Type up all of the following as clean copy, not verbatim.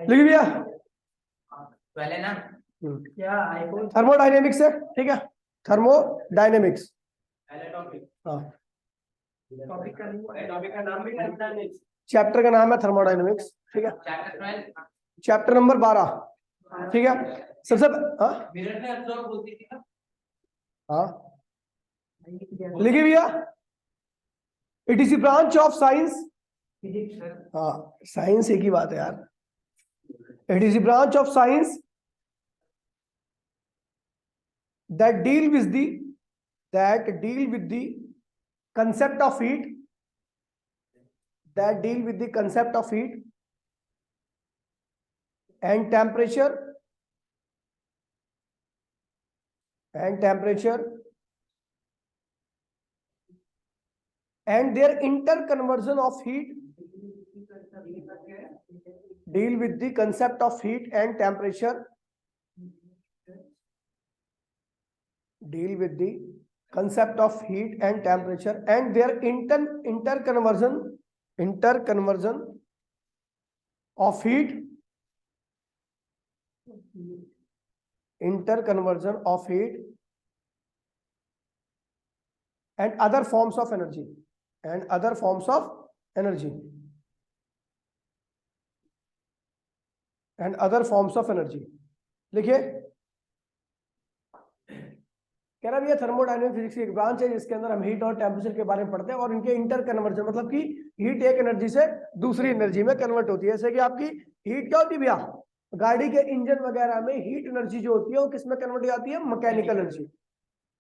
लिखिए भैया, पहले ना क्या थर्मोडायनेमिक्स है, ठीक है, थर्मोडायनेमिक्स। हाँ, टॉपिक का नाम भी चैप्टर का नाम है थर्मोडायनेमिक्स, ठीक है, चैप्टर नंबर 12, ठीक है। सबसे मिनट में अब्सॉर्ब होती थी ना। हाँ, लिखिए भैया, it is branch of science. हाँ, साइंस एक ही बात है यार। It is branch of science that deal with the concept of heat, that deal with the concept of heat and temperature and their interconversion of heat, deal with the concept of heat and temperature, deal with the concept of heat and temperature and their interconversion of heat, interconversion of heat and other forms of energy, and other forms of energy, and other forms of energy। लिखिए, कह रहा भैया thermodynamic physics की एक branch है जिसके अंदर हम हीट और टेम्परेचर के बारे में पढ़ते हैं और इनके इंटर कन्वर्जन, मतलब कि हीट एक एनर्जी से दूसरी एनर्जी में कन्वर्ट होती है। जैसे कि आपकी हीट क्या होती है भैया, गाड़ी के इंजन वगैरह में हीट एनर्जी जो होती है वो किसमें कन्वर्ट हो जाती है, मैकेनिकल एनर्जी,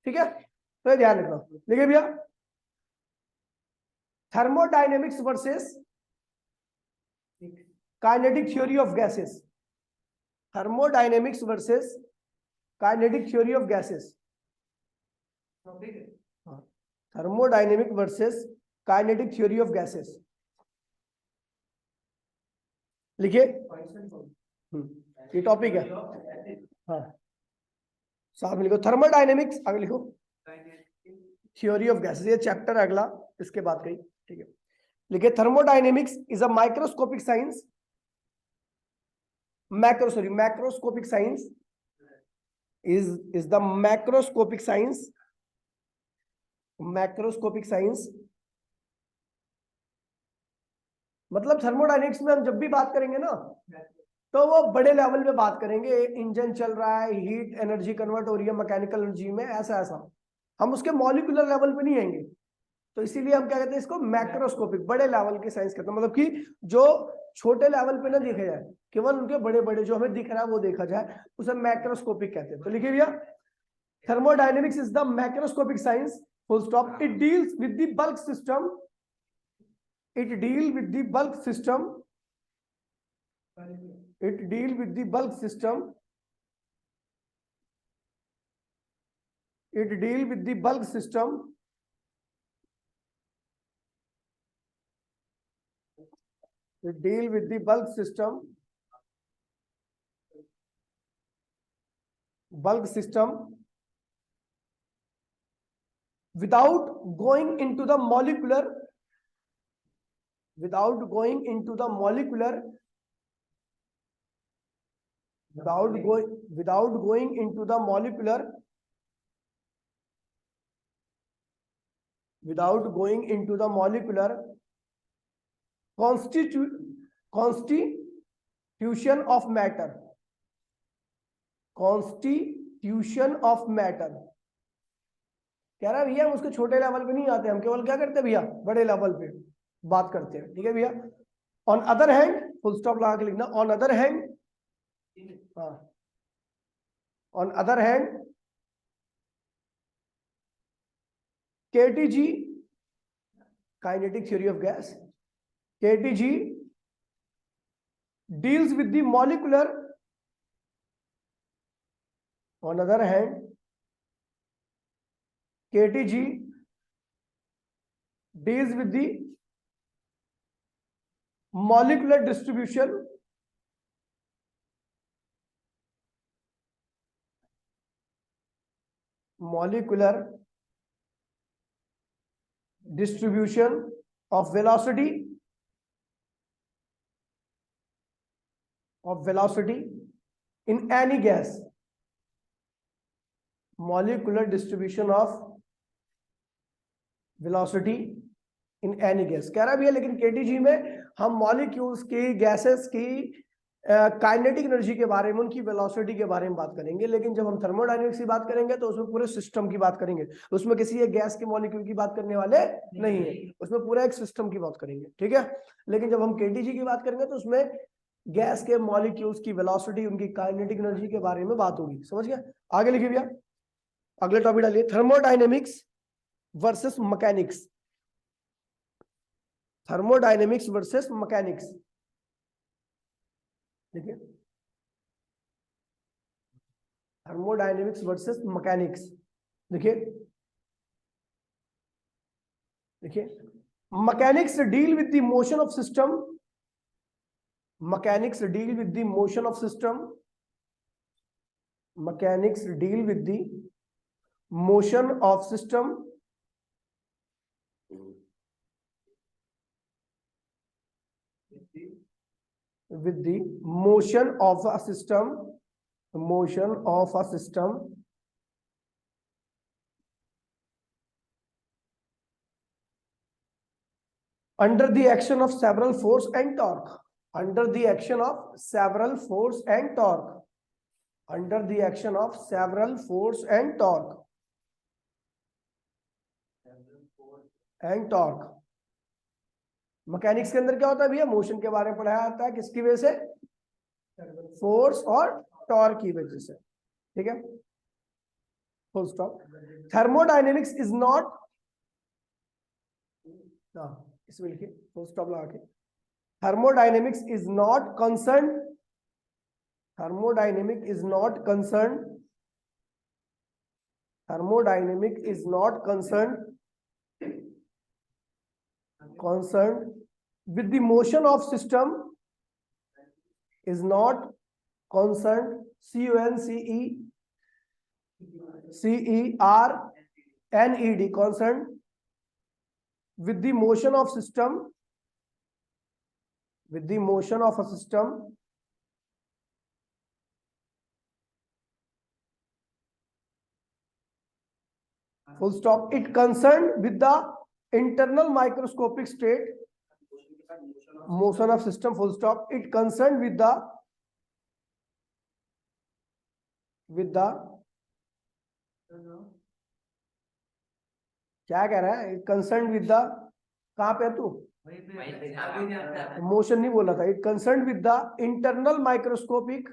ठीक है, तो ध्यान रखना। देखिए भैया, thermodynamics versus kinetic theory of gases, thermodynamics versus kinetic theory of gases, thermodynamic versus kinetic theory of gases. लिखिए, ये टॉपिक है। हाँ, साथ में लिखो थर्मोडायनेमिक्स, आगे लिखो थ्योरी ऑफ गैसेस, ये चैप्टर है अगला, इसके बाद कहीं, ठीक है। लिखिए, thermodynamics is a microscopic science, macroscopic science is the macroscopic science, macroscopic science. मतलब थर्मोडायनेमिक्स में हम जब भी बात करेंगे ना तो वो बड़े लेवल पे बात करेंगे, इंजन चल रहा है, हीट एनर्जी कन्वर्ट हो रही है मैकेनिकल एनर्जी में, ऐसा ऐसा, हम उसके मॉलिक्यूलर लेवल पे नहीं आएंगे। तो इसीलिए हम क्या कहते हैं इसको, मैक्रोस्कोपिक, बड़े लेवल की साइंस कहते हैं। मतलब कि जो छोटे लेवल पे ना देखा जाए, केवल उनके बड़े बड़े जो हमें दिख रहा है वो देखा जाए, उसे मैक्रोस्कोपिक कहते हैं। तो लिखिए भैया, thermodynamics is the macroscopic science, full stop, it deals with the bulk system, it deal with the bulk system, it deal with the bulk system, it deal with the bulk system, it deal with the bulk system, bulk system without going into the molecular, without going into the molecular, without going into the molecular, without going into the molecular constitution of matter, constitution of matter। कह रहा है भैया हम उसके छोटे level पे नहीं आते, हम केवल क्या करते हैं भैया, बड़े लेवल पे बात करते हैं, ठीक है भैया। On other hand, full stop लगा के लिखना, ऑन अदर हैंड, हाँ, on other hand KTG, kinetic theory of gas, KTG deals with the molecular, on other hand KTG deals with the molecular distribution, molecular distribution of velocity of velocity in any gas, molecular distribution of velocity in any gas। कह रहा भी है लेकिन KTG में हम molecules की, gases की kinetic energy के बारे में, उनकी वेलोसिटी के बारे में बात करेंगे। लेकिन जब हम थर्मोडायनेमिक्स की बात करेंगे तो उसमें पूरे सिस्टम की बात करेंगे, उसमें किसी एक गैस के मॉलिक्यूल की बात करने वाले नहीं है, उसमें पूरा एक सिस्टम की बात करेंगे, ठीक है। लेकिन जब हम केटीजी की बात करेंगे तो उसमें गैस के मॉलिक्यूल्स की वेलोसिटी, उनकी काइनेटिक एनर्जी के बारे में बात होगी। समझ गया? आगे लिखिए भैया, अगले टॉपिक डालिए, thermodynamics versus mechanics. Thermodynamics versus mechanics, देखिए थर्मोडायनेमिक्स वर्सेस मैकेनिक्स। देखिए देखिए mechanics deal with the motion of system, mechanics deal with the motion of system, mechanics deal with the motion of system, with the motion of a system, motion of a system under the action of several force and torque, under the action of several force and torque, under the action of several force and torque and torque। Mechanics के अंदर क्या होता है भैया? Motion के बारे में पढ़ाया जाता है, किसकी वजह से? फोर्स और टॉर्क की वजह से, ठीक है, full stop. Thermodynamics is not, इसमें लिखिए फुल स्टॉप लगा के, thermodynamics is not concern, thermodynamic is not concern, thermodynamic is not concerned with the motion of system, is not concerned, CONCERNED, concerned with the motion of system, with the motion of a system full stop। It concerned with the internal microscopic state, motion of system full stop। It concerned with the क्या कह रहा है? It concern with the, कहां पे है तू? Motion नहीं बोला था। It concern with the internal microscopic,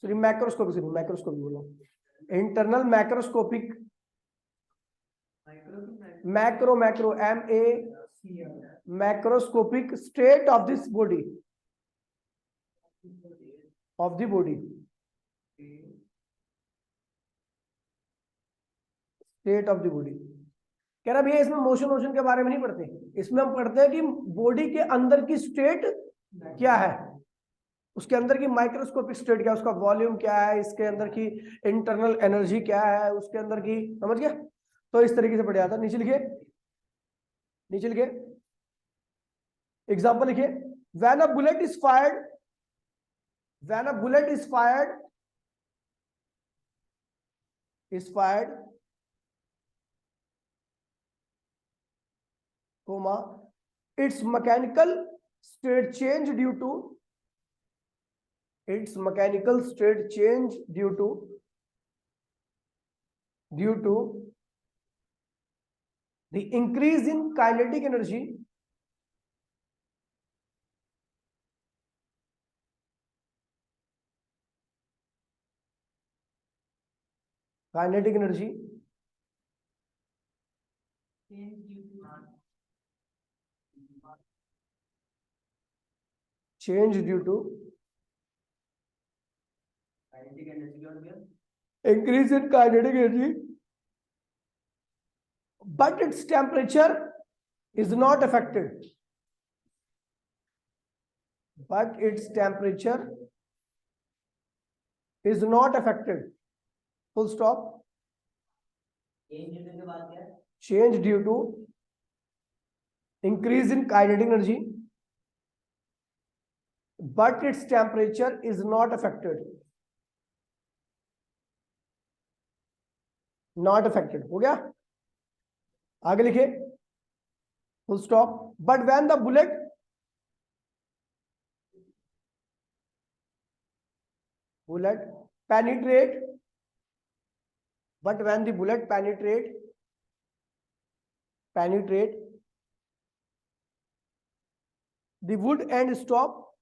sorry macroscopic, sorry macroscopic बोला, internal macroscopic, macro macro MA, macroscopic state of this body, of the body, state of the body. कह रहा भैया इसमें मोशन के बारे में नहीं पढ़ते, इसमें हम पढ़ते हैं कि बॉडी के अंदर की स्टेट क्या है, उसके अंदर की माइक्रोस्कोपिक स्टेट क्या है, उसका वॉल्यूम क्या है, इसके अंदर की इंटरनल एनर्जी क्या है, उसके अंदर की, समझ गया? तो इस तरीके से पढ़ा जाता है। नीचे लिखिए, नीचे लिखिए, एग्जांपल लिखिए, when a bullet is fired, when a bullet is fired, is fired, comma, its mechanical state change due to, its mechanical state change due to the increase in kinetic energy, kinetic energy change due to increase in kinetic energy, but its temperature is not affected, but its temperature is not affected, full stop। change due to increase in kinetic energy, but its temperature is not affected. Not affected. हो गया? आगे लिखे, full stop. But when the bullet penetrate, but when the bullet penetrate the wood and stop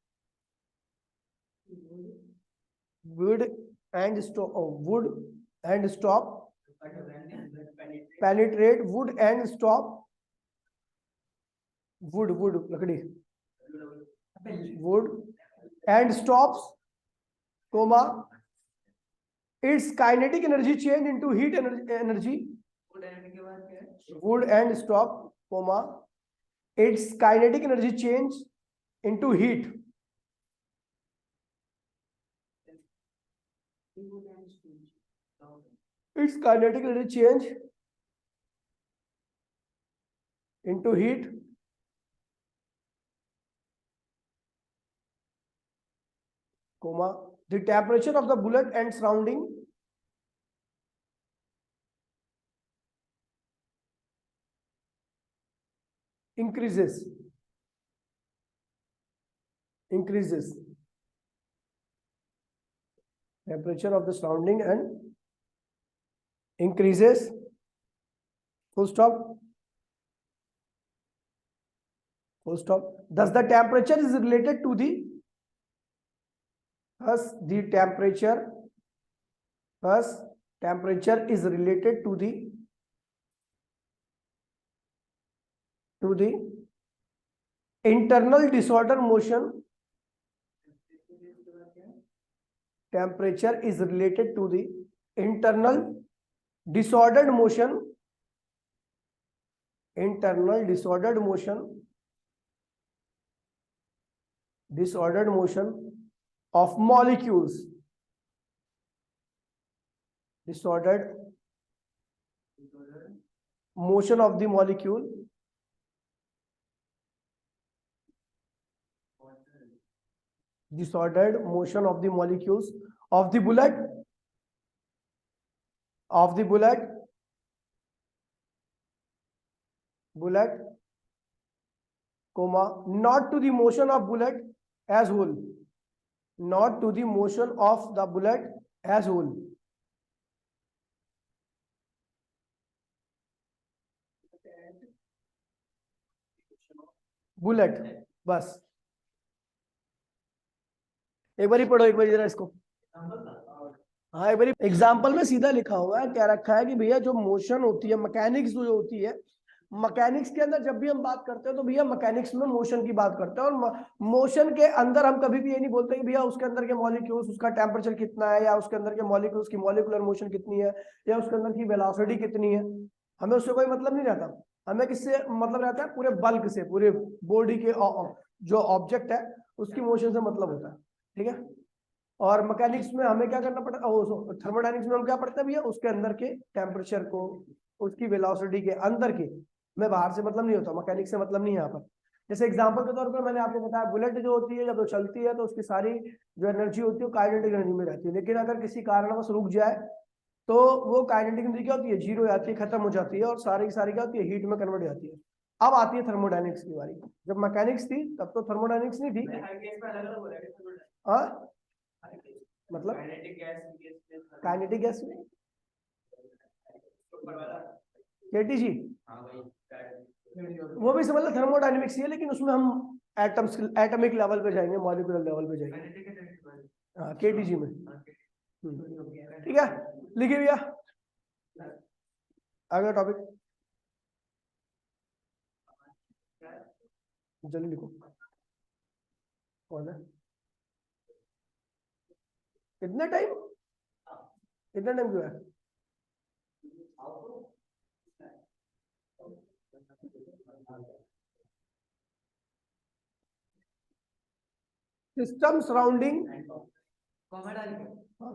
penetrate wood and stop wood लकड़ी wood and stops comma its kinetic energy change into heat energy wood and stop comma its kinetic energy change into heat its kinetic energy change into heat comma the temperature of the bullet and surrounding increases temperature of the surrounding and increases full stop thus the temperature is related to the temperature is related to the internal disorder motion temperature is related to the internal disordered motion of molecules disordered motion of the molecule disordered motion of the molecules of the bullet comma not to the motion of bullet as whole not to the motion of the bullet as whole bullet बस एक बार ही पढ़ो एक बार जरा इसको हाँ एक बार example में सीधा लिखा हुआ है क्या रखा है कि भैया जो मोशन होती है मैकेनिक्स जो होती है मैकेनिक्स के अंदर जब भी हम बात करते हैं तो भैया मैकेनिक्स में मोशन की बात करते हैं और मोशन के अंदर हम कभी भी ये नहीं बोलते कि भैया उसके अंदर के मॉलिक्यूल्स उसका टेम्परेचर कितना है या उसके अंदर के मॉलिक्यूल्स की मॉलिक्यूलर मोशन कितनी है या उसके अंदर की वेलोसिटी कितनी है हमें उससे कोई मतलब नहीं रहता हमें किससे मतलब रहता है पूरे बल्क से पूरे बॉडी के जो ऑब्जेक्ट है उसकी मोशन से मतलब होता है ठीक है और मैकेनिक्स में हमें क्या करना पड़ता है थर्मोडायनेमिक्स में हम क्या पढ़ते हैं भैया उसके अंदर के टेम्परेचर को उसकी वेलोसिटी के अंदर के में बाहर से मतलब नहीं होता मैकेनिक्स से मतलब नहीं है यहाँ पर जैसे एग्जांपल के तौर पर मैंने आपको बताया बुलेट जो होती है जब वो चलती है तो उसकी सारी जो एनर्जी होती है वो काइनेटिक एनर्जी में रहती है लेकिन अगर किसी कारणवश रुक जाए तो वो काइनेटिक एनर्जी क्या होती है जीरो हो जाती है खत्म हो जाती है और सारी की सारी क्या होती है हीट में कन्वर्ट हो जाती है अब आती है थर्मोडायनेमिक्स की बारी जब मैकेनिक्स थी तब तो थर्मोडायनेमिक्स नहीं थी हाँ मतलब काइनेटिक गैस में केटीजी वो भी समझ लो थर्मोडायनेमिक्स ही है लेकिन उसमें हम एटॉमिक लेवल पे जाएंगे मॉलिक्यूलर लेवल पे जाएंगे हाँ केटीजी में ठीक है लिखिए भैया अगला टॉपिक जल्दी लिखो कौन है कितना टाइम क्यों है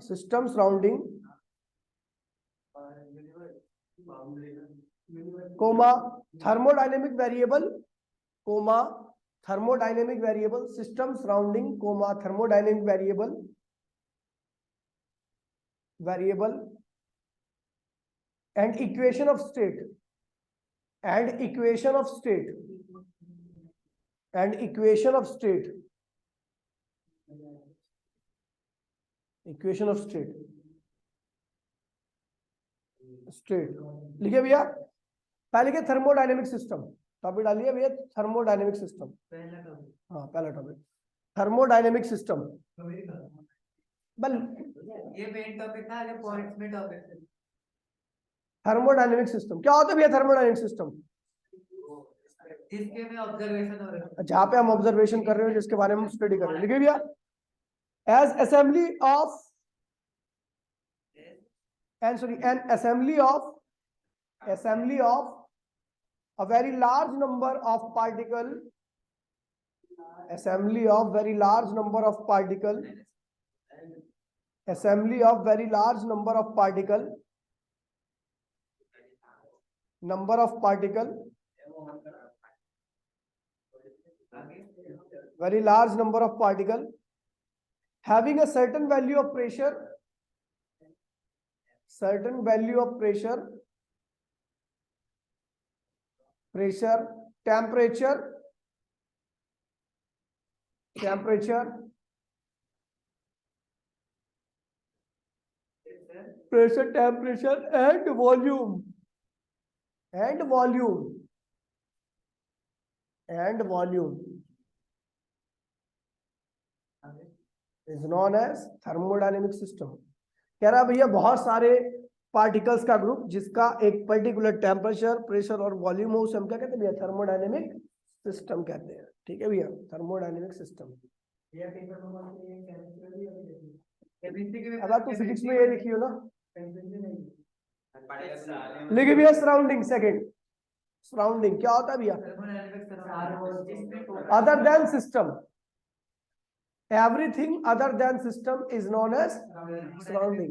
system surrounding comma thermodynamic variable comma thermodynamic variable, system surrounding, comma, thermodynamic variable and equation of state and equation of state and equation of state equation of state state लिखिए भैया। पहले के थर्मोडायनेमिक सिस्टम, टॉपिक डालिए भैया thermodynamic system. हाँ पहला topic thermodynamic system. बल ये मेन टॉपिक था, ये पॉइंट्स में टॉपिक थे। थर्मोडायनेमिक सिस्टम क्या होता है भैया? थर्मोडायनेमिक सिस्टम जिसके में ऑब्जर्वेशन हो रहा है, जहां पे हम ऑब्जर्वेशन कर रहे हो, जिसके बारे में हम स्टडी कर रहे हैं। लिखिए भैया as assembly of an assembly of a very large number of particle, assembly of very large number of particle, assembly of very large number of particle, number of particle, very large number of particle having a certain value of pressure, certain value of pressure, temperature, pressure, temperature and volume is known as thermodynamic system। कह रहा भैया बहुत सारे particles का group जिसका एक particular temperature, pressure और volume हो, उसे हम क्या कहते हैं भैया? थर्मोडायनेमिक सिस्टम कहते हैं। ठीक है भैया, थर्मोडायनेमिक सिस्टम। अब आप तो फिजिक्स में ये लिखी हो ना, लिखिए भैया सराउंडिंग। सेकंड सराउंडिंग क्या होता है भैया? Other than system, everything other than system is known as surrounding।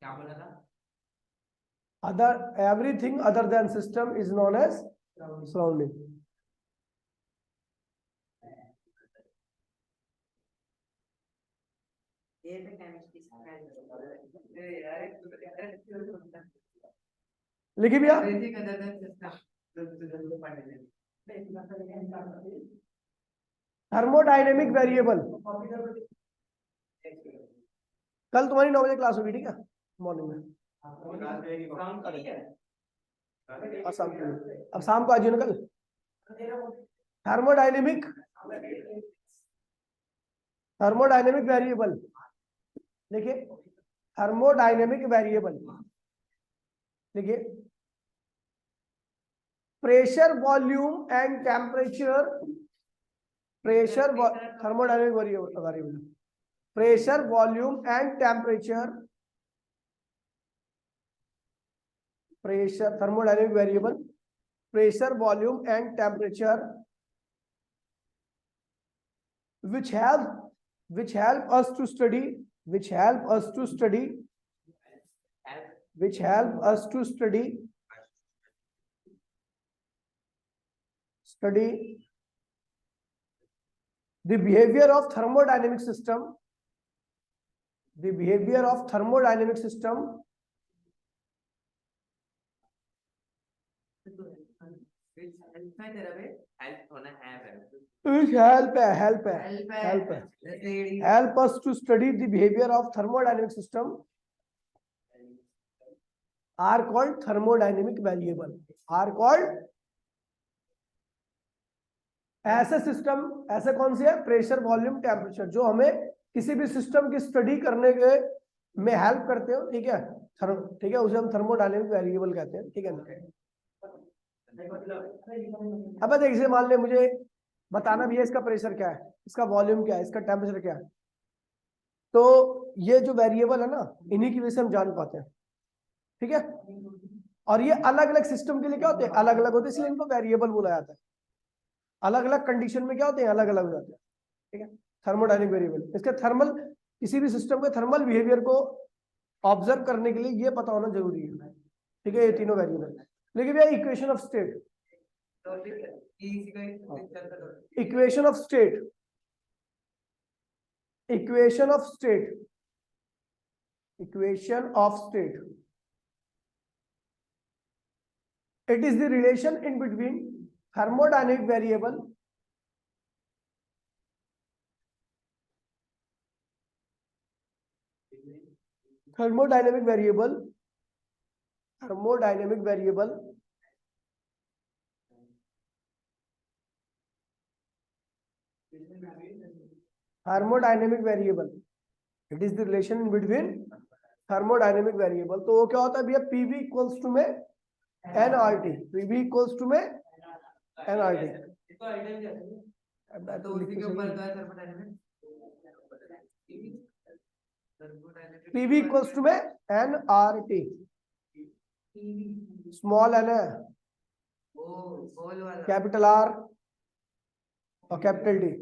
क्या बोला था? Everything other than system is known as surrounding। लिखिए भैया थर्मोडायनेमिक वेरिएबल। कल तुम्हारी 9 बजे क्लास होगी, ठीक है, मॉर्निंग में। और शाम को, अब शाम को आ जाइए ना कल। थर्मोडायनेमिक वेरिएबल देखिए, थर्मोडायनेमिक वेरिएबल देखिए, pressure, volume and temperature, thermodynamic variable, pressure, volume and temperature, thermodynamic variable, pressure, volume and temperature, which help us to study the behavior of thermodynamic system, help us to study the behavior of thermodynamic system are called thermodynamic variable, are called। ऐसे system, ऐसे कौन से है? Pressure, volume, temperature, जो हमें किसी भी system की स्टडी करने के में हेल्प करते हो, ठीक है, ठीक है, उसे हम थर्मोडायनेमिक वेरिएबल कहते हैं। ठीक है, अब देखिए, मान ले मुझे बताना भी है इसका प्रेशर क्या है, इसका वॉल्यूम क्या है, इसका टेम्परेचर क्या है, तो ये जो वेरिएबल है ना, इन्हीं की वजह से हम जान पाते हैं। ठीक है, और ये अलग अलग सिस्टम के लिए क्या होते हैं? अलग अलग होते हैं, इसलिए इनको वेरिएबल बोला जाता है। अलग अलग कंडीशन में क्या होते हैं? अलग अलग हो जाते हैं। ठीक है, थर्मोडायनेमिक वेरिएबल, इसके थर्मल, किसी भी सिस्टम के थर्मल बिहेवियर को ऑब्जर्व करने के लिए ये पता होना जरूरी है। ठीक है, ये तीनों वेरिएबल। लेकिन भैया इक्वेशन ऑफ स्टेट, तो इसी का चलता था। Equation of state, equation of state, equation of state, it is the relation in between thermodynamic variable thermodynamic variable thermodynamic variable thermodynamic variable, it is the relation in between thermodynamic variable। तो वो क्या होता है भैया, PV equals to में NRT, PV equals to में NRT. इसको idea क्या है? तो उसी के ऊपर का थर्मोडायनामिक्स, पीवी इक्वल्स टू में एनआरटी, स्मॉल एन है, ओ गोल वाला, कैपिटल आर और कैपिटल डी,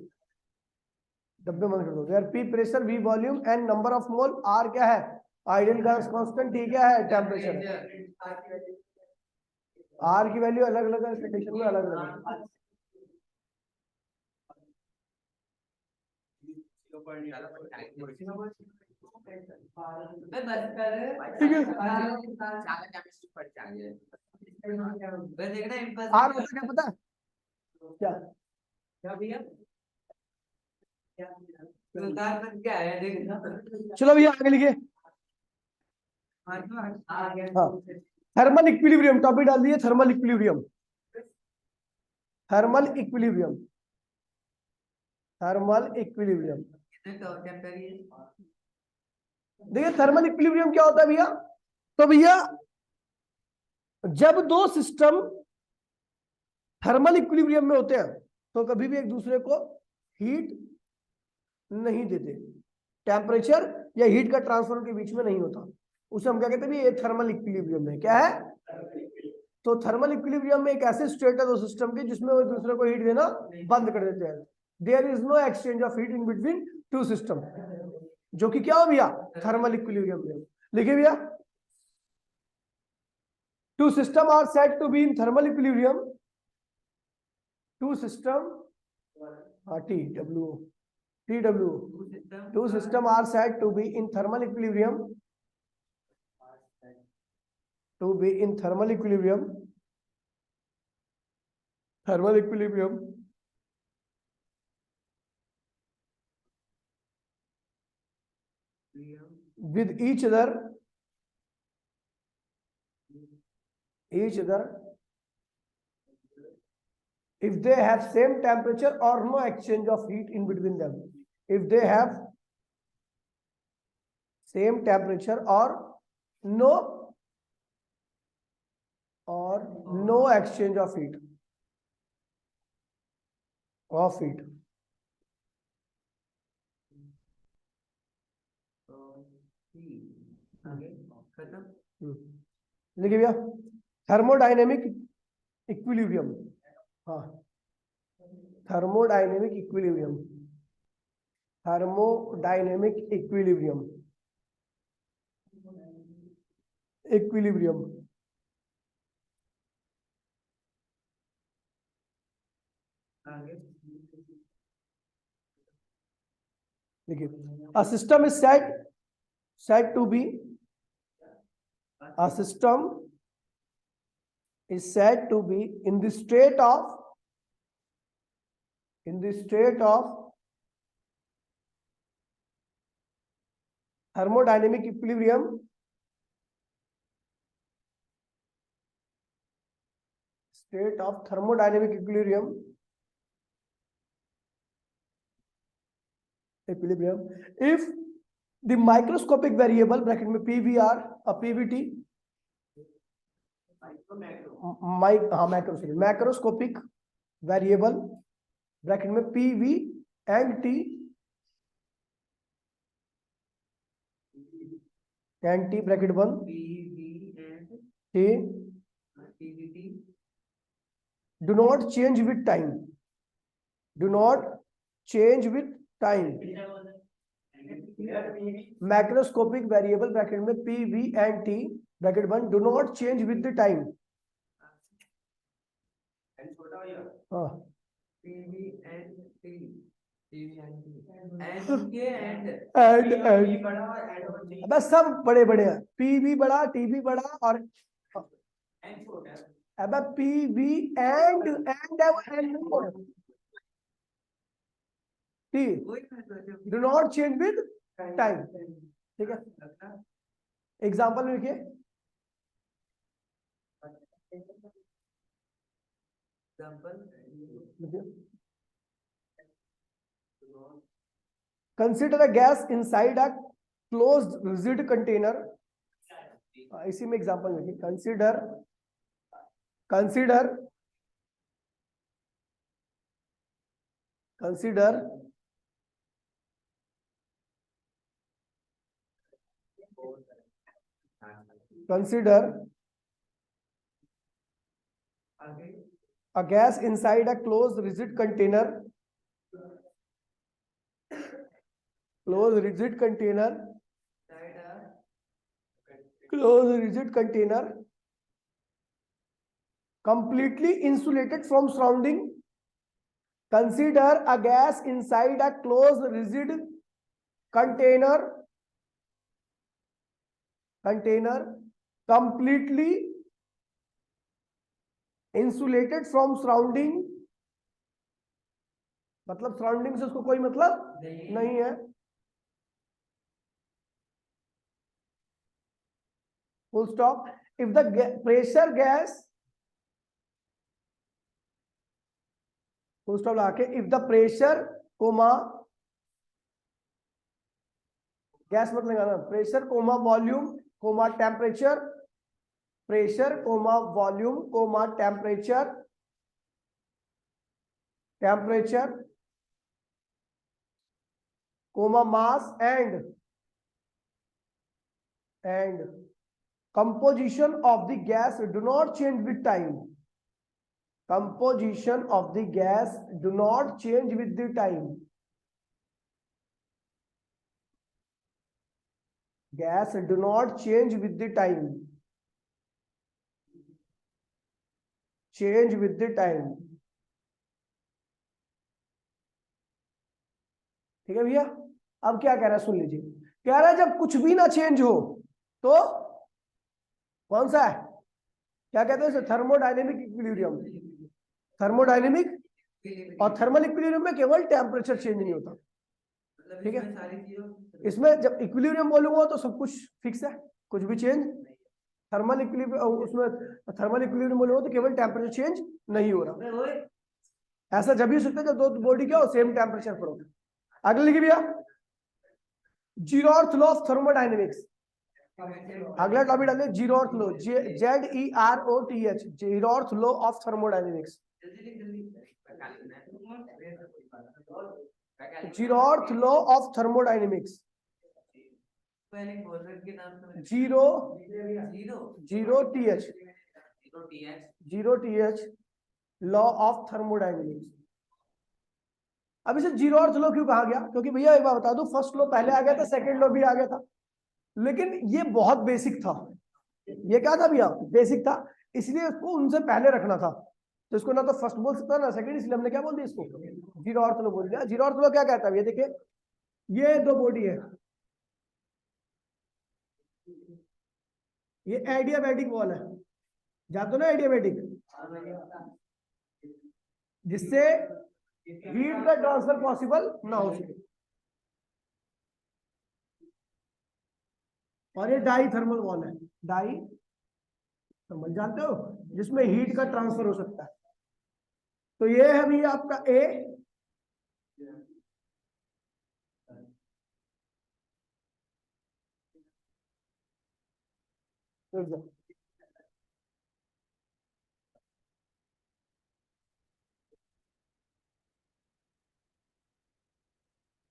डब्बे मत कर दो यार। P pressure, V volume, N number of mole, R क्या है आइडियल गैस कांस्टेंट, टी क्या है टेम्परेचर। आर की वैल्यू अलग अलग कंडीशन में अलग अलग। ठीक है, आर होता क्या पता है क्या? क्या भैया? क्या है देख, चलो भैया आगे लिखिए। हाँ, थर्मल इक्विलिब्रियम टॉपिक डाल दिए, thermal equilibrium, thermal equilibrium, thermal equilibrium. देखिए थर्मल इक्विलिब्रियम क्या होता है भैया, तो भैया जब दो सिस्टम थर्मल इक्विलिब्रियम में होते हैं तो कभी भी एक दूसरे को हीट नहीं देते, टेम्परेचर या हीट का ट्रांसफर उनके बीच में नहीं होता, उसे हम क्या कहते हैं, ये थर्मल इक्विलिब्रियम है। क्या है? तो थर्मल इक्विलिब्रियम में एक ऐसे स्टेट है दो सिस्टम की जिसमें वो एक दूसरे को हीट देना बंद कर देते हैं। There is no exchange of heat in between two system, जो कि क्या हो भैया, थर्मल इक्विलिब्रियम में। लिखिए भैया, two system are said to be in thermal equilibrium, two system T W two system are said to be in thermal equilibrium, to be in thermal equilibrium with each other if they have same temperature or no exchange of heat in between them, if they have same temperature or no exchange of heat लिखिए भैया, thermodynamic equilibrium, हाँ thermodynamic equilibrium, thermodynamic equilibrium, equilibrium देखिए, a system is said to be, a system is said to be in the state of thermodynamic equilibrium, state of thermodynamic equilibrium if the microscopic variable bracket में PVR और PVT macroscopic variable bracket में PV and T bracket बंद, T do not change with time, macroscopic variable bracket में PV and T bracket बंद, do not change with the time. And छोटा भैया हाँ PV and T PV and T and के and बड़ा and और T bus सब बड़े बड़े हैं, पी भी बड़ा, टी भी बड़ा और एंड छोटा अब पी वी एंड टी वही मैं do not change with time. ठीक है, एग्जाम्पल में लिखिए। Consider a gas inside a closed rigid container. इसी में एग्जांपल लिखिए। Consider consider consider consider a gas inside a closed rigid container, closed rigid container, closed rigid container, completely insulated from surrounding. Consider a gas inside a closed rigid container, completely insulated from surrounding, मतलब surrounding से उसको कोई मतलब नहीं है। Full stop. If the pressure gas, full stop लगा के, if the pressure comma gas मत लगाना, pressure comma volume comma temperature, pressure comma volume comma temperature, temperature comma mass and composition of the gas do not change with time. Composition of the gas do not change with the time. Gas do not change with the time. Change with the time. ठीक है भैया। अब क्या कह रहा है सुन लीजिए। कह रहा है जब कुछ भी ना चेंज हो तो कौन सा है, क्या कहते हैं, थर्मोडायनेमिक इक्विलिब्रियम। थर्मोडायनेमिक और थर्मल इक्विलिब्रियम में केवल टेम्परेचर चेंज नहीं होता। ठीक है, इसमें जब इक्विलिब्रियम बोलूंगा तो सब कुछ फिक्स है, कुछ भी चेंज। थर्मल इक्विलिब्रियम, उसमें थर्मल इक्विलिब्रियम बोलूंगा तो केवल टेम्परेचर चेंज नहीं हो रहा। ऐसा जब भी सकते जब दो बॉडी क्या हो सेम टेम्परेचर पर हो। अगले लिखिए भैया, जीरोथ लॉ ऑफ थर्मोडायनेमिक्स। अगला टॉपिक डालिए zeroth law, ZEROTH, zeroth law of thermodynamics. Zeroth law of thermodynamics. Zero TH law of thermodynamics. अब इसे जीरो अर्थ लॉ क्यों कहा गया, क्योंकि भैया एक बार बता दूं, फर्स्ट लॉ पहले आ गया था, सेकंड लॉ भी आ गया था, लेकिन ये बहुत बेसिक था। ये क्या था भैया, बेसिक था, इसलिए इसको उनसे पहले रखना था। तो इसको ना तो फर्स्ट बोल सकता ना सेकंड, इसलिए हमने क्या बोल दिया इसको जीरो अर्थ लॉ बोल दिया। जीरो अर्थ लॉ क्या कहता है, ये देखिए, ये दो बॉडी है, ये एडियाबैटिक वॉल है, जानते हो ना एडियाबैटिक, जिससे हीट का ट्रांसफर पॉसिबल ना हो सके। और ये डाई थर्मल वॉल है, डाई थर्मल जानते हो, जिसमें हीट का ट्रांसफर हो सकता है। तो ये है भैया आपका ए,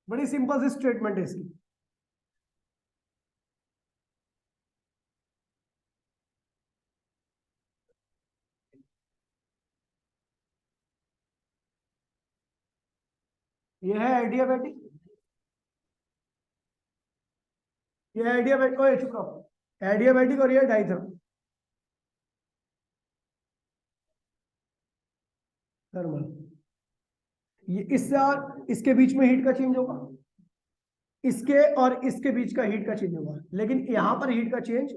बड़ी सिंपल सी स्टेटमेंट है इसकी। ये है एडियाबैटिक, ये एडियाबैटिक, ओए चुप रहो, एडियाबैटिक और ये डाइथर्मल थर्मल। ये इससे और इसके बीच में हीट का चेंज होगा, इसके और इसके बीच का हीट का चेंज होगा, लेकिन यहां पर हीट का चेंज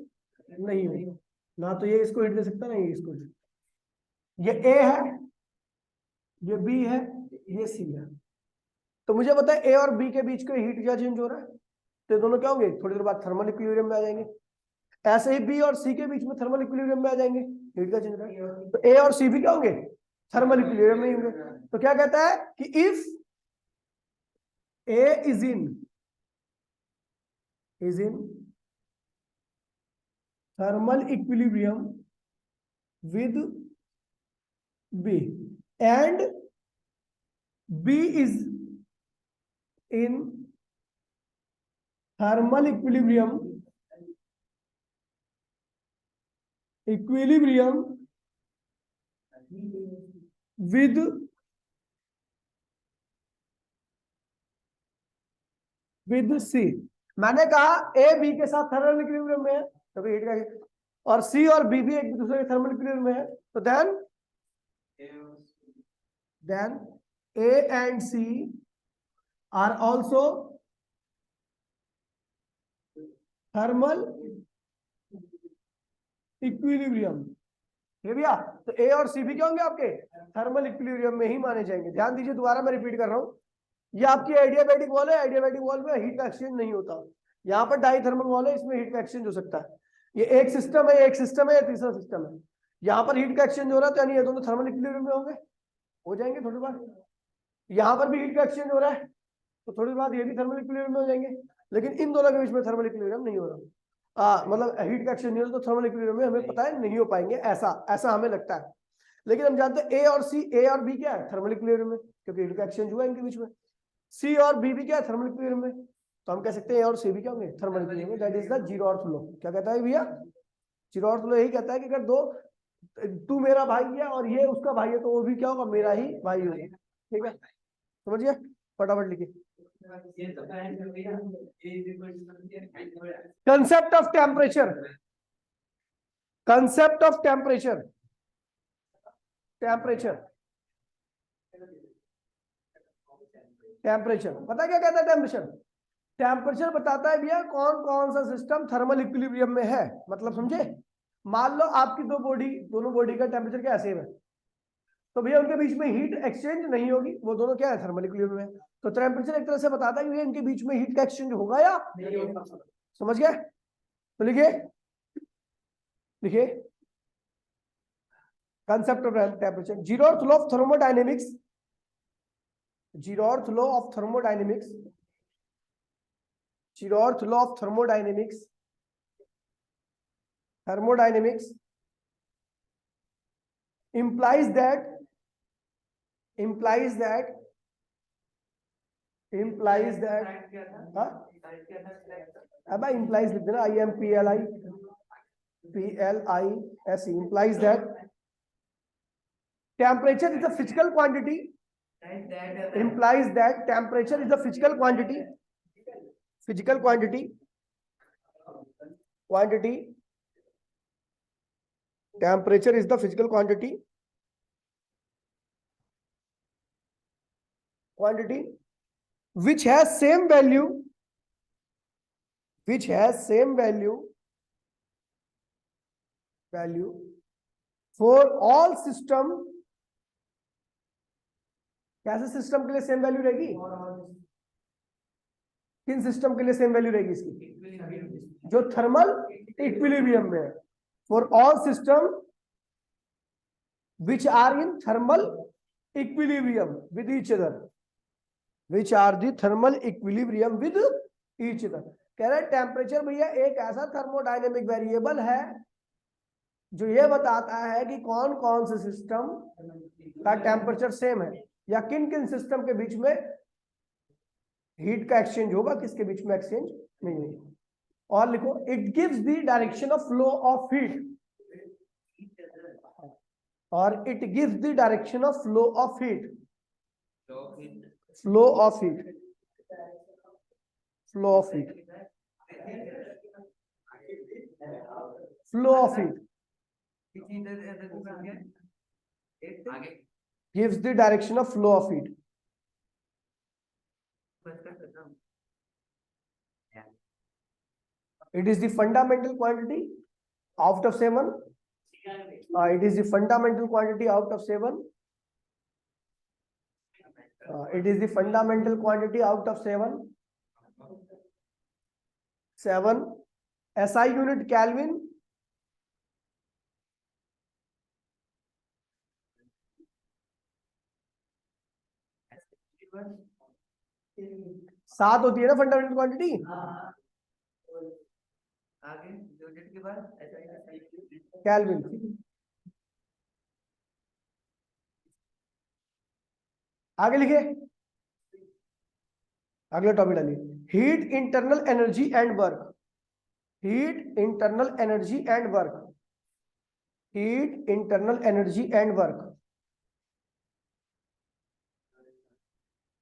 नहीं होगा। ना तो ये इसको हीट दे सकता, ना ये इसको। ये ए है, ये बी है, ये सी है। तो मुझे पता है ए और बी के बीच का हीट क्या चेंज हो रहा है, तो ये दोनों क्या होंगे, थोड़ी देर बाद थर्मल इक्विलिब्रियम में आ जाएंगे। ऐसे ही बी और सी के बीच में थर्मल इक्विलिब्रियम में आ जाएंगे, हीट का चेंज हो रहा है। तो ए और सी भी क्या होंगे, थर्मल इक्विलिब्रियम में ही होंगे। तो क्या कहता है कि if A is in thermal equilibrium with B and B is in thermal equilibrium with C। मैंने कहा ए बी के साथ थर्मल इक्विलिब्रियम में है, तो हीट का, और सी और बी भी एक दूसरे के थर्मल इक्विलिब्रियम में है, तो then A and C are also thermal equilibrium. ये भैया, तो ए और सी भी क्या होंगे आपके, थर्मल इक्विलिब्रियम में ही माने जाएंगे। ध्यान दीजिए, दोबारा मैं रिपीट कर रहा हूं, ये आपकी एडियाबैटिक वॉल है, एडियाबैटिक वॉल में हीट का एक्सचेंज नहीं होता। यहाँ पर डाइथर्मल वॉल है, इसमें हीट का एक्सचेंज हो सकता है। ये एक सिस्टम है, एक सिस्टम है, तीसरा सिस्टम है। यहाँ पर हीट का एक्सचेंज हो रहा है, तो यानी ये दोनों थर्मल इक्विलिब्रियम में होंगे, हो जाएंगे थोड़ी बार। यहाँ पर भी हीट का एक्सचेंज हो रहा है, तो थोड़ी बाद ये भी थर्मल इक्विलिब्रियम में हो जाएंगे, लेकिन इन दोनों के बीच में थर्मल इक्विलिब्रियम नहीं हो रहा। मतलब हीट का एक्सचेंज नहीं हो रहा, तो थर्मल इक्विलिब्रियम में हमें पता है नहीं हो पाएंगे, ऐसा ऐसा हमें लगता है। लेकिन हम जानते हैं ए और सी, ए और बी क्या है, थर्मल इक्विलिब्रियम में, क्योंकि हीट का एक्सचेंज हुआ है इनके बीच में। सी और बी भी क्या है, थर्मल इक्विलिब्रियम में, तो हम कह सकते हैं ए और सी भी क्या होंगे, थर्मल इक्विलिब्रियम में। That is the zeroth law. क्या कहता है भैया, जीरो-अर्थ लॉ यही कहता है कि अगर दो, तू मेरा भाई है और ये उसका भाई है, तो वो भी क्या होगा, मेरा ही भाई होगा। ठीक है, समझिए, फटाफट लिखिए। Concept of temperature, concept of temperature, temperature, temperature पता क्या कहता है टेम्परेचर? टेम्परेचर बताता है भैया कौन कौन सा सिस्टम थर्मल इक्विलिब्रियम में है। मतलब समझे, मान लो आपकी दो बॉडी, दोनों बॉडी का टेम्परेचर क्या सेम है, तो भैया उनके बीच में हीट एक्सचेंज नहीं होगी, वो दोनों क्या है, थर्मल इक्विलिब्रियम में। तो टेम्परेचर एक तरह से बताता है कि इनके बीच में हीट का एक्सचेंज होगा या नहीं होगा। समझ गए? तो लिखिए, लिखिए concept of temperature, zeroth law of thermodynamics, zeroth law of thermodynamics, zeroth law of thermodynamics, thermodynamics implies that हाँ, अब implies लिख देना, IMPLIS, implies that temperature is a physical quantity, implies that temperature is a physical quantity, temperature is the physical quantity which has same value for all system। कैसे system के लिए same value रहेगी, किन system के लिए same value रहेगी इसकी, जो थर्मल इक्विलिब्रियम में है। For all system which are in thermal equilibrium with each other, which are the thermal equilibrium with each other। कह रहे टेम्परेचर भैया एक ऐसा थर्मोडायनेमिक वेरिएबल है जो ये बताता है कि कौन कौन से सिस्टम का टेम्परेचर सेम है, या किन किन सिस्टम के बीच में हीट का एक्सचेंज होगा, किसके बीच में एक्सचेंज नहीं होगा। और लिखो, it gives the direction of flow of heat, और it gives the direction of flow of heat, flow of heat, flow of heat. Flow of heat, आगे gives the direction of flow of heat. It is the fundamental quantity out of 7. It is the fundamental quantity out of 7. It is the fundamental quantity out of 7. 7. SI unit Kelvin. सात होती है ना fundamental quantity, आगे unit के बाद kelvin. आगे लिखे, अगला टॉपिक डालिए, heat internal energy and work. Heat internal energy and work, heat internal energy and work,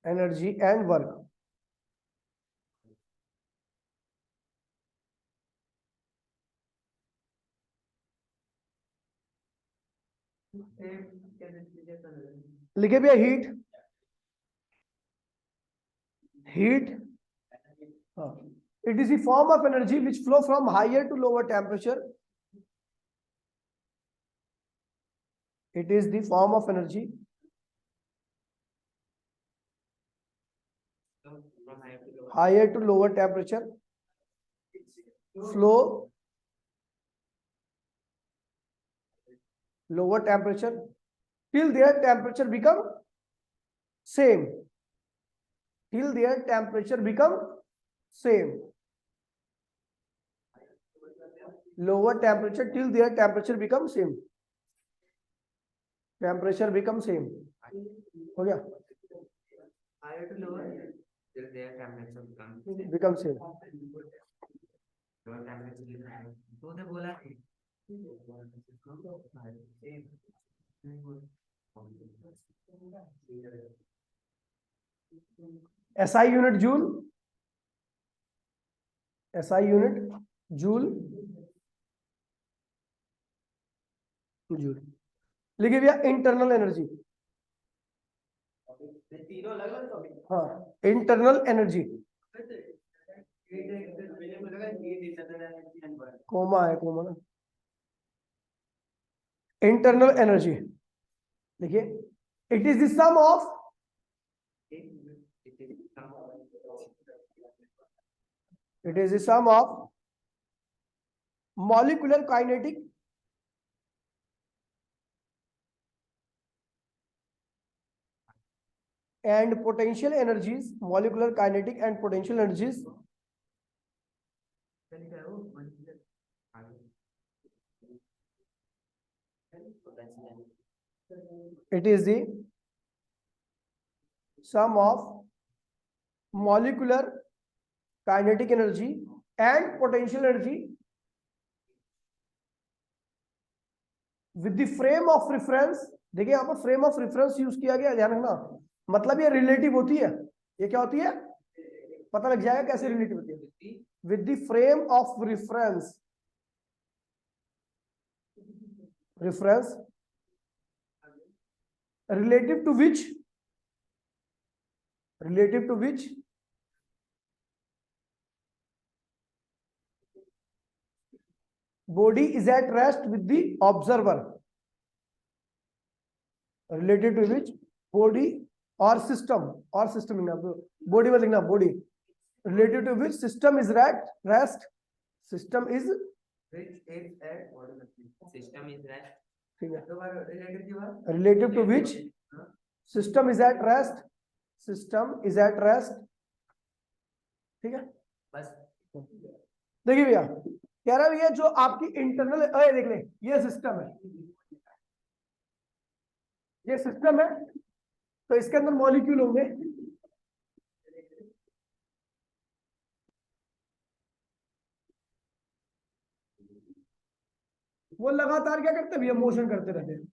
energy and work. लिखे भैया heat, heat, it is the form of energy which flow from higher to lower temperature. It is the form of energy higher to lower temperature flow, lower temperature till their temperature become same, till their temperature become same, lower temperature till their temperature become same, temperature become same। हो गया, higher to lower till their temperature become same। lower temperature तूने बोला SI unit joule, SI unit joule, joule. लिखिए भैया internal energy, तीनों अलग अलग topic, हाँ इंटरनल एनर्जी, कोमा है, कोमा ना, इंटरनल एनर्जी देखिए, it is the sum of, it is the sum of molecular kinetic and potential energies, molecular kinetic and potential energies it is the sum of molecular kinetic energy and potential energy with the frame of reference। देखिए यहाँ पर frame of reference use किया गया, ध्यान रखना, मतलब ये relative होती है, ये क्या होती है पता लग जाएगा कैसे रिलेटिव होती है, with the frame of reference, reference relative to which, relative to which body is at rest with the observer, related to which body or system लिखना, body में लिखना body, related to which system is at rest, system is which is at system is rest, ठीक है, relative की बात, relative to which system is at rest, system is at rest, ठीक है बस। देखिए भैया कह रहा है भैया जो आपकी इंटरनल, अरे देख लें ये सिस्टम है, ये सिस्टम है, तो इसके अंदर मॉलिक्यूल होंगे, वो लगातार क्या करते हैं भैया, मोशन करते रहते हैं,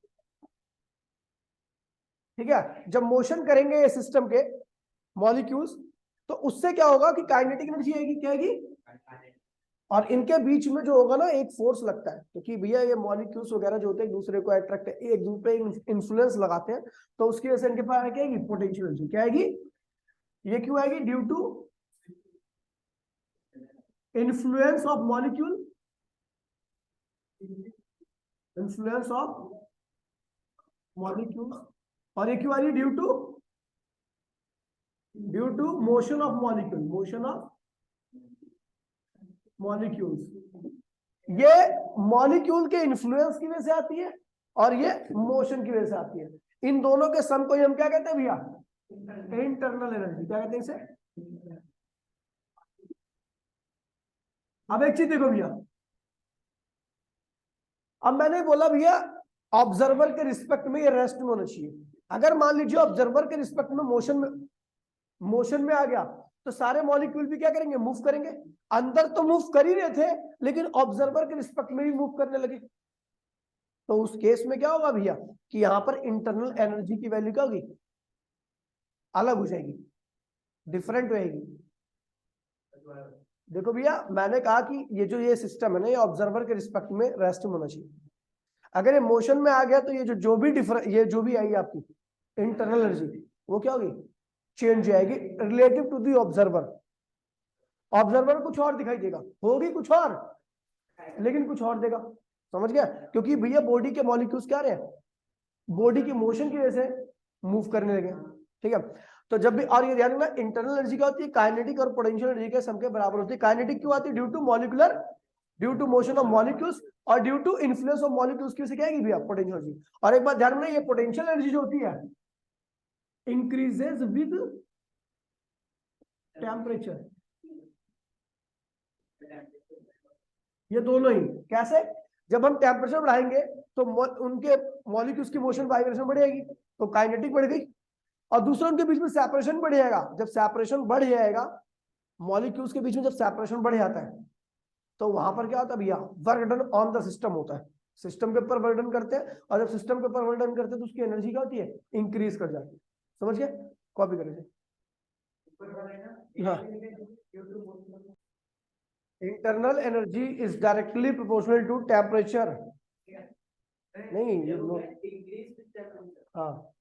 ठीक है। जब मोशन करेंगे ये सिस्टम के मॉलिक्यूल्स, तो उससे क्या होगा कि काइनेटिक एनर्जी आएगी, क्या आएगी, और इनके बीच में जो होगा ना एक फोर्स लगता है, क्योंकि भैया ये मॉलिक्यूल्स वगैरह जो होते हैं एक दूसरे को अट्रैक्ट, एक दूसरे पे इन्फ्लुएंस लगाते हैं, तो उसकी वजह से इनके पास क्या आएगी, पोटेंशियल एनर्जी। क्या आएगी, ये क्यों आएगी, due to influence of molecule, influence of molecule. और ये क्यों आ रही है, due to motion of molecule, motion of molecules. ये मॉलिक्यूल के इन्फ्लुएंस की वजह से आती है और ये मोशन की वजह से आती है। इन दोनों के सम को हम क्या कहते हैं भैया, इंटरनल एनर्जी। क्या कहते हैं इसे। अब एक चीज देखो भैया, अब मैंने बोला भैया ऑब्जर्वर के रिस्पेक्ट में ये रेस्ट में होना चाहिए। अगर मान लीजिए ऑब्जर्वर के रिस्पेक्ट में मोशन में आ गया, तो सारे मॉलिक्यूल भी क्या करेंगे, मूव करेंगे। अंदर तो मूव कर ही रहे थे, लेकिन ऑब्जर्वर के रिस्पेक्ट में भी मूव करने लगे। तो उस केस में क्या होगा भैया, कि यहां पर इंटरनल एनर्जी की वैल्यू क्या होगी, अलग हो जाएगी, डिफरेंट रहेगी। देखो भैया मैंने कहा कि ये सिस्टम है ना, ये ऑब्जर्वर के रिस्पेक्ट में रेस्ट में होना चाहिए। अगर ये मोशन में आ गया, तो ये जो भी आई आपकी इंटरनल एनर्जी, वो क्या होगी, चेंज आएगी relative to the observer. Observer कुछ और दिखाई देगा, होगी कुछ और, लेकिन कुछ और देगा। समझ गया, क्योंकि भैया बॉडी के मॉलिक्यूल्स क्या रहे हैं, बॉडी की मोशन की वजह से मूव करने लगे। ठीक है, तो जब भी, और ये ध्यान रखना, इंटरनल एनर्जी क्या होती है, काइनेटिक और पोटेंशियल एनर्जी के सम के बराबर होती है। काइनेटिक क्यों आती है, due to motion of molecules, और due to influence of molecules की वजह से क्या आएगी भैया, पोटेंशियल एनर्जी। और एक बात ध्यान रखना, ये पोटेंशियल एनर्जी जो होती है इंक्रीजेस विद टेम्परेचर। ये दोनों ही कैसे, जब हम टेम्परेचर बढ़ाएंगे तो उनके मॉलिक्यूल्स की मोशन वाइब्रेशन बढ़ेगी, तो काइनेटिक बढ़ गई। और दूसरा उनके बीच में सेपरेशन बढ़ जाएगा। जब सेपरेशन बढ़ जाएगा मॉलिक्यूल्स के बीच में, जब सेपरेशन बढ़ जाता है, तो वहां पर क्या होता है भैया, work done on the system होता है। सिस्टम के ऊपर वर्क डन करते हैं, और जब सिस्टम के ऊपर वर्क डन करते हैं तो उसकी एनर्जी क्या होती है, इंक्रीज कर जाती है। समझ गए, कॉपी करेंगे। हाँ, internal energy is directly proportional to temperature. नहीं, हाँ,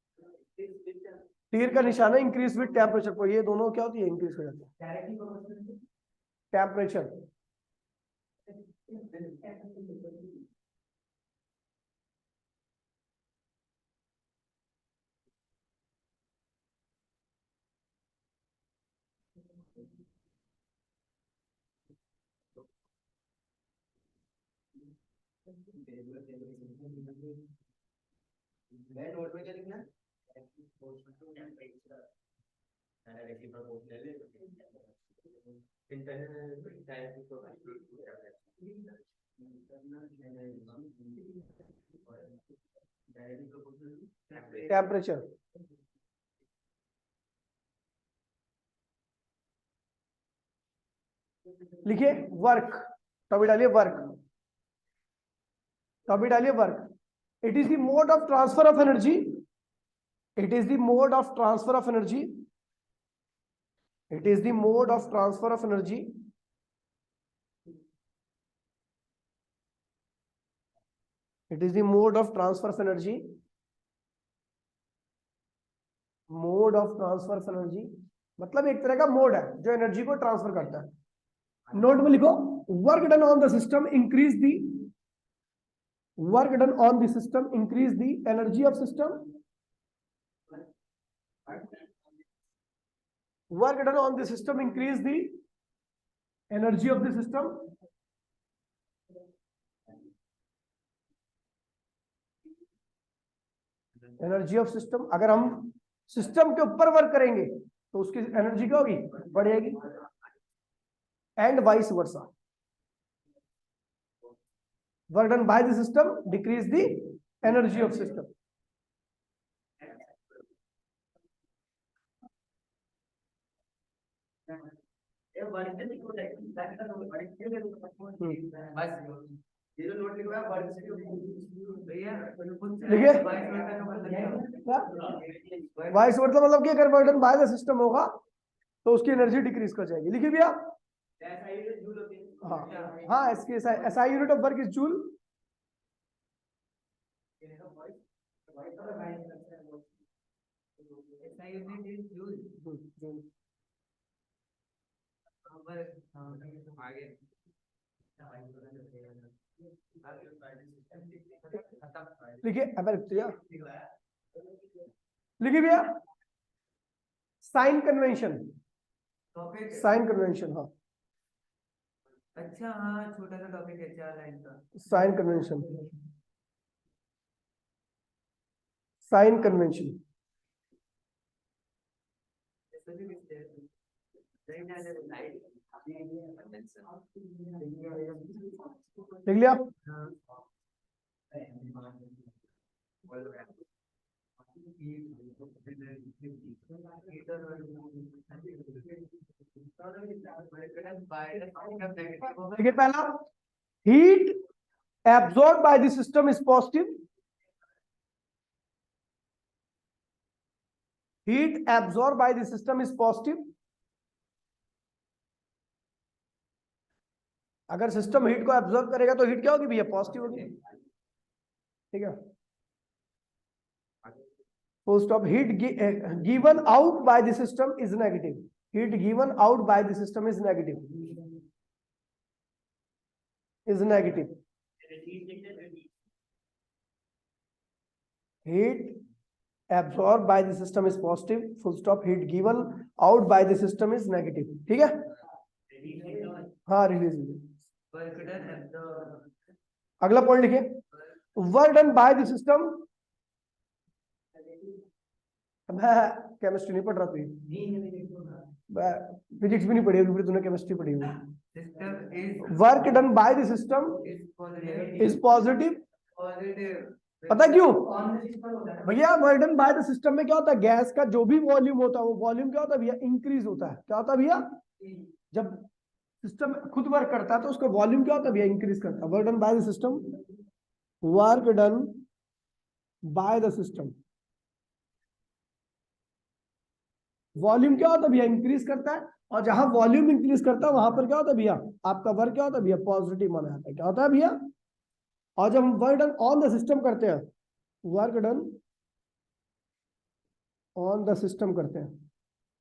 तीर का निशान है इंक्रीज विद टेम्परेचर को, ये दोनों क्या होती है, इंक्रीज हो जाती है टेम्परेचर। नोट में क्या लिखना है, टेम्परेचर लिखिए, वर्क, तो अभी डालिए वर्क, तो अभी डालिए work. It is the mode of transfer of energy, it is the mode of transfer of energy, it is the mode of transfer of energy it is the mode of transfer of energy, mode of transfer of energy मतलब एक तरह का mode है जो energy को transfer करता है। Note में लिखो, work done on the system increase the, work done on the system increase the energy of system, work done on the system increase the energy of the system, energy of system. अगर हम system के ऊपर work करेंगे तो उसकी energy क्या होगी, बढ़ेगी, and vice versa. Work done by the system decrease the energy of system. ये जो नोट लिखा है देखिए वाइस वर्सा मतलब कि अगर work done by the system होगा तो उसकी एनर्जी डिक्रीज कर जाएगी। लिखिए भैया, हाँ हाँ, इसकी SI unit of work is joule. SI unit is joule. आगे लिखिए लिखिए भैया, sign convention. Topic sign convention, हाँ अच्छा, हाँ छोटा सा टॉपिक है 4 लाइन का। साइन कन्वेंशन, साइन कन्वेंशन लिख लिया। देखिए पहला, heat absorb by the system is positive, heat absorb by the system is positive. अगर सिस्टम हीट को एब्जॉर्ब करेगा तो हीट क्या होगी भैया? पॉजिटिव होगी, ठीक है। Full stop. Heat given out by the system is negative, heat given out by the system is negative, is negative. Heat absorbed by the system is positive, full stop. Heat given out by the system is negative, ठीक है। हाँ release. अगला point लिखिए, work done by the system. मैं chemistry नहीं पढ़ रहा, तू फिजिक्स भी नहीं पढ़ी होगी, तूने केमिस्ट्री पढ़ी होगी। Work done by the system is positive. पता क्यों भैया? Work done by the system में क्या होता है? गैस का जो भी वॉल्यूम होता है वो वॉल्यूम क्या होता है भैया? इंक्रीज होता है। क्या होता है भैया? जब सिस्टम खुद वर्क करता है तो उसका वॉल्यूम क्या होता है भैया? इंक्रीज करता है। Work done by the system, work done by the system, volume क्या होता है भैया? इंक्रीज करता है। और जहां वॉल्यूम इंक्रीज करता है वहां पर क्या होता है भैया? आपका वर्क क्या होता है भैया? पॉजिटिव माना जाता है। क्या होता है भैया? और जब हम work done on the system करते हैं, work done on the system करते हैं,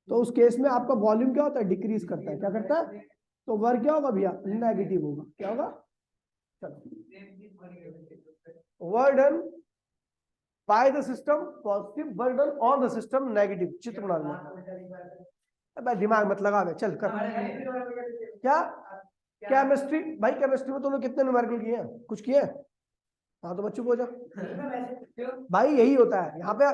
तो उस केस में आपका वॉल्यूम क्या होता है? डिक्रीज करता है। क्या करता है? तो वर्क क्या होगा भैया? नेगेटिव होगा। क्या होगा? चलो, work done by the system positive, work done on the system negative. चित्र बना लिया। अब दिमाग मत लगा दे, चल कर। क्या केमिस्ट्री भाई? केमिस्ट्री में तुमने कितने न्यूमेरिकल किए हैं? कुछ किए? हाँ तो बच्चों को जा भाई, यही होता है यहाँ पे।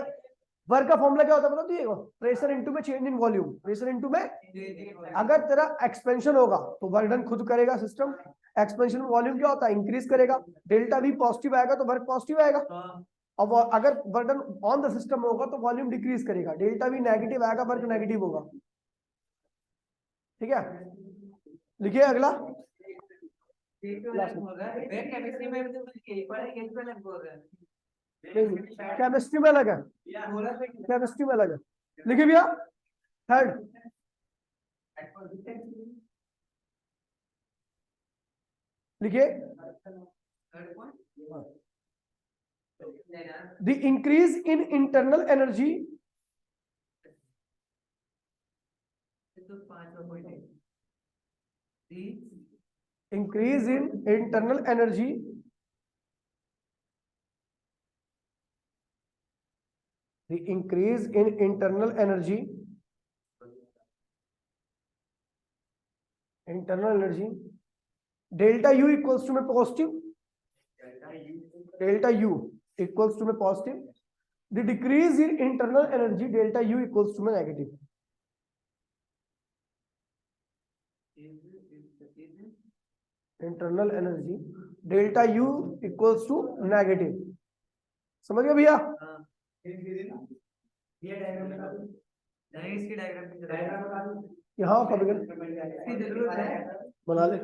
वर्क का फॉर्मूला क्या होता है पता दिएगा? प्रेशर इनटू में change in volume, pressure into में। अगर तेरा एक्सपेंशन होगा तो वर्क डन खुद करेगा सिस्टम, एक्सपेंशन वॉल्यूम क्या होता है? इंक्रीज करेगा। डेल्टा भी पॉजिटिव आएगा तो वर्क पॉजिटिव आएगा। और अगर work done on the system होगा तो वॉल्यूम डिक्रीज करेगा। डेल्टा भी नेगेटिव आएगा, वर्क नेगेटिव होगा, ठीक है। लिखिए अगला। केमिस्ट्री में अलग है, केमिस्ट्री में अलग है। लिखिए भैया थर्ड, लिखिए the increase in internal energy, increase in internal energy the increase in internal energy, delta U equals to में positive, delta U equals to में positive, the decrease in internal energy delta U equals to में negative, internal energy delta U equals to negative। समझ गए भैया? यहाँ बना ले।